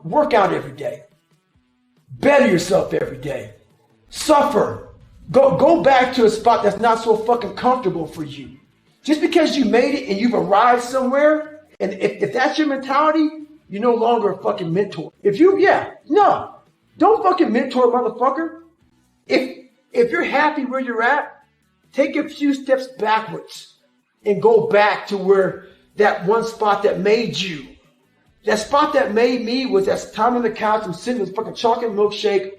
Work out every day. Better yourself every day. Suffer. Go back to a spot that's not so fucking comfortable for you. Just because you made it and you've arrived somewhere, and if that's your mentality, you're no longer a fucking mentor. Don't fucking mentor, motherfucker. If you're happy where you're at, take a few steps backwards and go back to where that one spot that made you. That spot that made me was that time on the couch and sitting with fucking chocolate milkshake,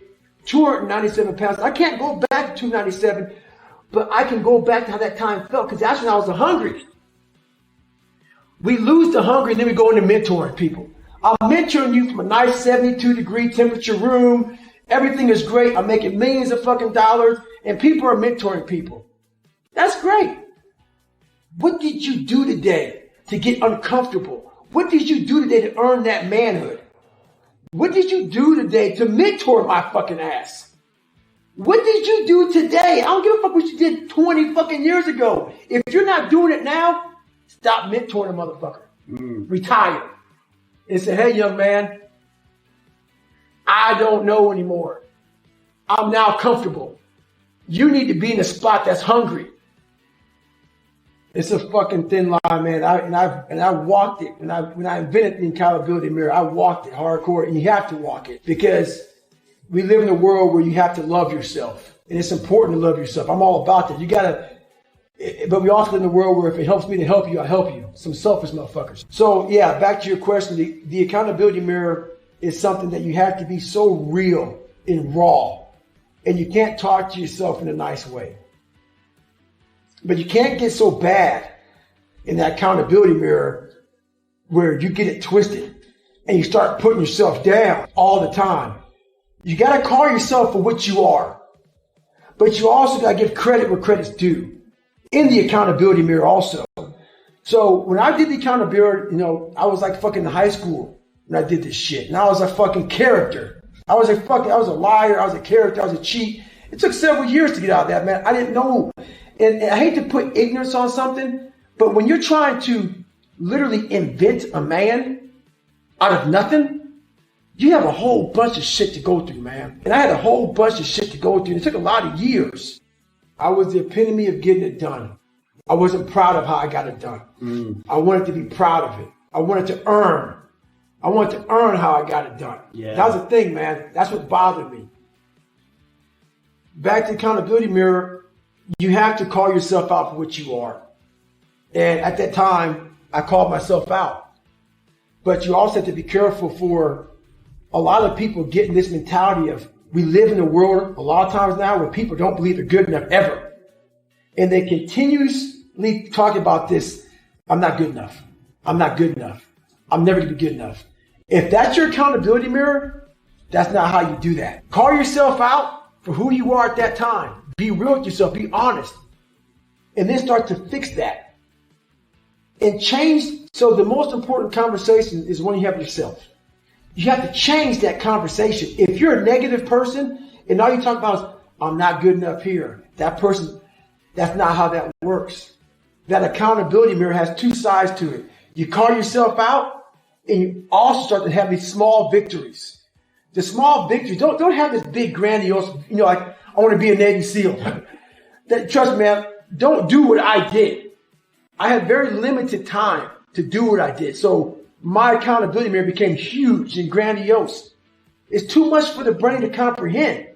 297 pounds. I can't go back to 297, but I can go back to how that time felt because that's when I was hungry. We lose the hunger and then we go into mentoring people. I'm mentoring you from a nice 72-degree temperature room. Everything is great. I'm making millions of fucking dollars and people are mentoring people. That's great. What did you do today to get uncomfortable? What did you do today to earn that manhood? What did you do today to mentor my fucking ass? What did you do today? I don't give a fuck what you did 20 fucking years ago. If you're not doing it now, stop mentoring a motherfucker. Retire. And say, hey, young man, I don't know anymore. I'm now comfortable. You need to be in a spot that's hungry. It's a fucking thin line, man. I walked it. When I invented the accountability mirror, I walked it hardcore, and you have to walk it because we live in a world where you have to love yourself, and it's important to love yourself. I'm all about that. But we also live in a world where if it helps me to help you, I help you. Some selfish motherfuckers. So yeah, back to your question. The accountability mirror is something that you have to be so real and raw, and you can't talk to yourself in a nice way. But you can't get so bad in that accountability mirror where you get it twisted and you start putting yourself down all the time. You got to call yourself for what you are. But you also got to give credit where credit's due in the accountability mirror also. So when I did the accountability, I was like fucking in high school when I did this shit. And I was a fucking character. I was a liar. I was a character. I was a cheat. It took several years to get out of that, man. I didn't know. And I hate to put ignorance on something, but when you're trying to literally invent a man out of nothing, you have a whole bunch of shit to go through, man. And I had a whole bunch of shit to go through. It took a lot of years. I was the epitome of getting it done. I wasn't proud of how I got it done. I wanted to be proud of it. I wanted to earn. I wanted to earn how I got it done. Yeah. That was the thing, man. That's what bothered me. Back to the accountability mirror. You have to call yourself out for what you are. And at that time, I called myself out. But you also have to be careful for a lot of people getting this mentality of we live in a world a lot of times now where people don't believe they're good enough ever. And they continuously talk about this, I'm not good enough. I'm not good enough. I'm never going to be good enough. If that's your accountability mirror, that's not how you do that. Call yourself out for who you are at that time. Be real with yourself. Be honest. And then start to fix that. And change. So the most important conversation is when you have yourself. You have to change that conversation. If you're a negative person and all you talk about is, I'm not good enough here. That person, that's not how that works. That accountability mirror has two sides to it. You call yourself out and you also start to have these small victories. The small victories, don't have this big grandiose, like, I want to be a Navy SEAL. Trust me, man, don't do what I did. I had very limited time to do what I did. So my accountability mirror became huge and grandiose. It's too much for the brain to comprehend.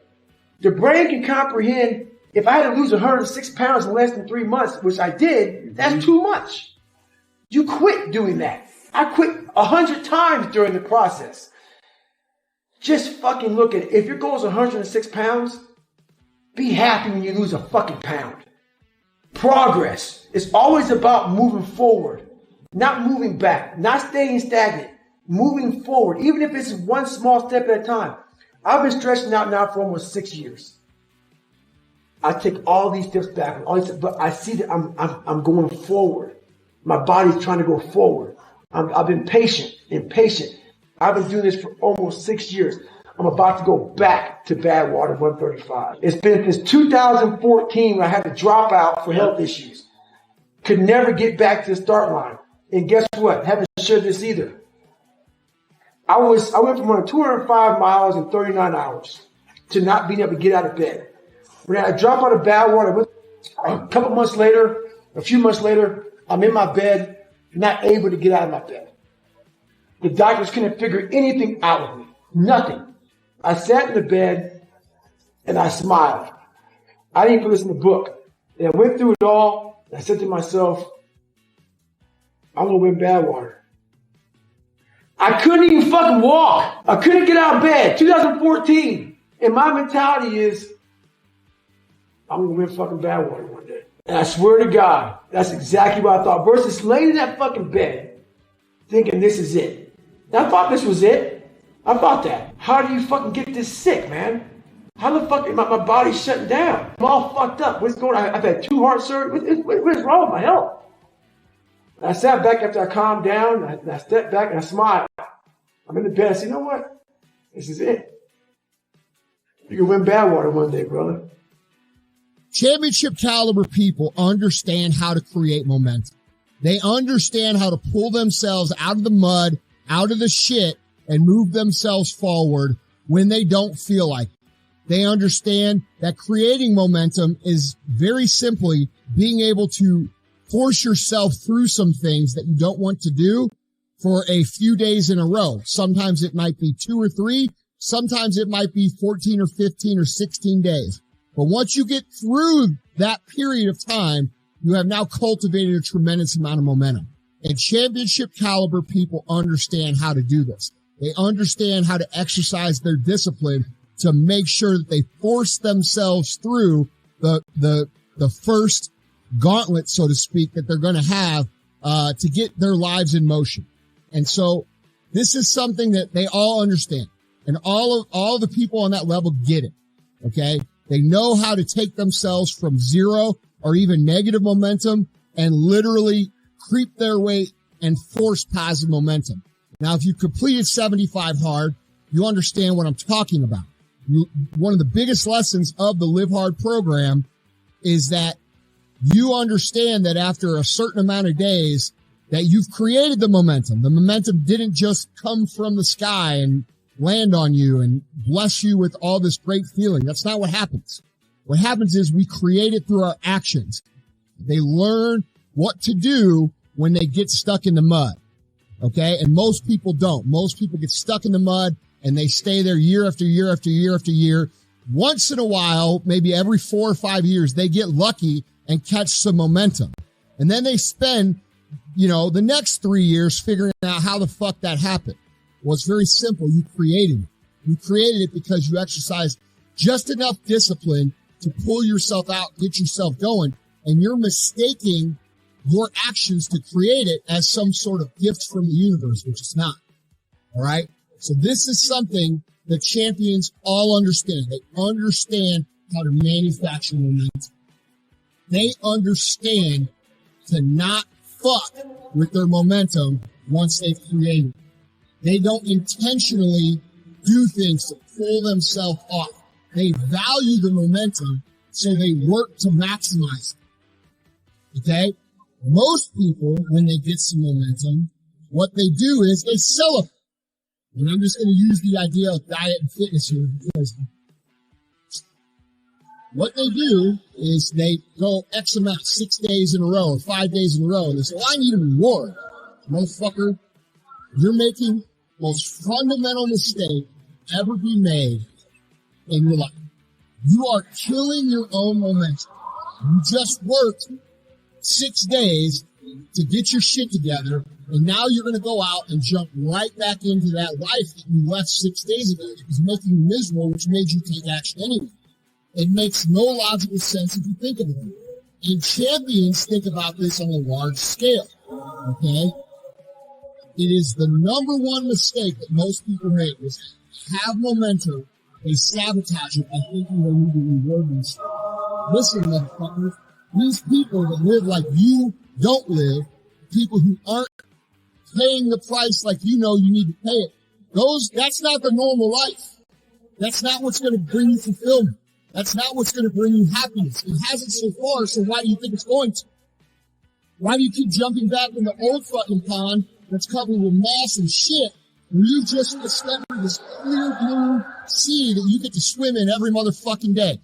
The brain can comprehend if I had to lose 106 pounds in less than 3 months, which I did, that's too much. You quit doing that. I quit 100 times during the process. Just fucking look at it. If your goal is 106 pounds, be happy when you lose a fucking pound. Progress. It's always about moving forward, not moving back, not staying stagnant, moving forward, even if it's one small step at a time. I've been stretching out now for almost 6 years. I take all these steps back, but I see that I'm going forward. My body's trying to go forward. I've been patient and patient. I've been doing this for almost 6 years. I'm about to go back to Badwater 135. It's been since 2014 when I had to drop out for health issues. Could never get back to the start line. And guess what? Haven't shared this either. I went from running 205 miles in 39 hours to not being able to get out of bed. When I dropped out of bad water, a few months later, I'm in my bed, not able to get out of my bed. The doctors couldn't figure anything out with me. Nothing. I sat in the bed and I smiled. I didn't even listen to the book. And I went through it all. And I said to myself, I'm going to win bad water. I couldn't even fucking walk. I couldn't get out of bed. 2014. And my mentality is, I'm going to win fucking bad water one day. And I swear to God, that's exactly what I thought. Versus laying in that fucking bed, thinking this is it. And I thought this was it. I thought that. How do you fucking get this sick, man? How the fuck is my body's shutting down? I'm all fucked up. What's going on? I've had 2 heart surgeries. What is wrong with my health? And I sat back after I calmed down. And I stepped back and I smiled. I'm in the bed. I said, you know what? This is it. You can win bad water one day, brother. Championship caliber people understand how to create momentum. They understand how to pull themselves out of the mud, out of the shit, and move themselves forward when they don't feel like it. They understand that creating momentum is very simply being able to force yourself through some things that you don't want to do for a few days in a row. Sometimes it might be 2 or 3. Sometimes it might be 14 or 15 or 16 days. But once you get through that period of time, you have now cultivated a tremendous amount of momentum. And championship caliber people understand how to do this. They understand how to exercise their discipline to make sure that they force themselves through the first gauntlet, so to speak, that they're going to have to get their lives in motion. And so this is something that they all understand. And all the people on that level get it. Okay. They know how to take themselves from 0 or even negative momentum and literally creep their way and force positive momentum. Now, if you completed 75 hard, you understand what I'm talking about. One of the biggest lessons of the Live Hard program is that you understand that after a certain amount of days that you've created the momentum. The momentum didn't just come from the sky and land on you and bless you with all this great feeling. That's not what happens. What happens is we create it through our actions. They learn what to do when they get stuck in the mud. Okay. And most people don't. Most people get stuck in the mud and they stay there year after year after year after year. Once in a while, maybe every 4 or 5 years, they get lucky and catch some momentum. And then they spend, the next 3 years figuring out how the fuck that happened. Well, it's very simple. You created it. You created it because you exercised just enough discipline to pull yourself out, get yourself going, and you're mistaking your actions to create it as some sort of gift from the universe, which it's not. All right? So this is something that champions all understand. They understand how to manufacture momentum. They understand to not fuck with their momentum once they've created it. They don't intentionally do things to pull themselves off. They value the momentum, so they work to maximize it. Okay? Most people, when they get some momentum, what they do is they celebrate. And I'm just going to use the idea of diet and fitness here because what they do is they go X amount, 6 days in a row or 5 days in a row, and they say, well, I need a reward. Motherfucker, you're making most fundamental mistake ever be made in your life. You are killing your own momentum. You just worked 6 days to get your shit together, and now you're going to go out and jump right back into that life that you left 6 days ago. It was making you miserable, which made you take action anyway. It makes no logical sense if you think of it. And champions think about this on a large scale, okay? It is the number one mistake that most people make is have momentum. They sabotage it by thinking they need to reward themselves. Listen, motherfuckers, these people that live like you don't live, people who aren't paying the price like you know you need to pay it, that's not the normal life. That's not what's going to bring you fulfillment. That's not what's going to bring you happiness. It hasn't so far, so why do you think it's going to? Why do you keep jumping back in the old fucking pond that's covered with moss and shit when you just discover this clear blue sea that you get to swim in every motherfucking day.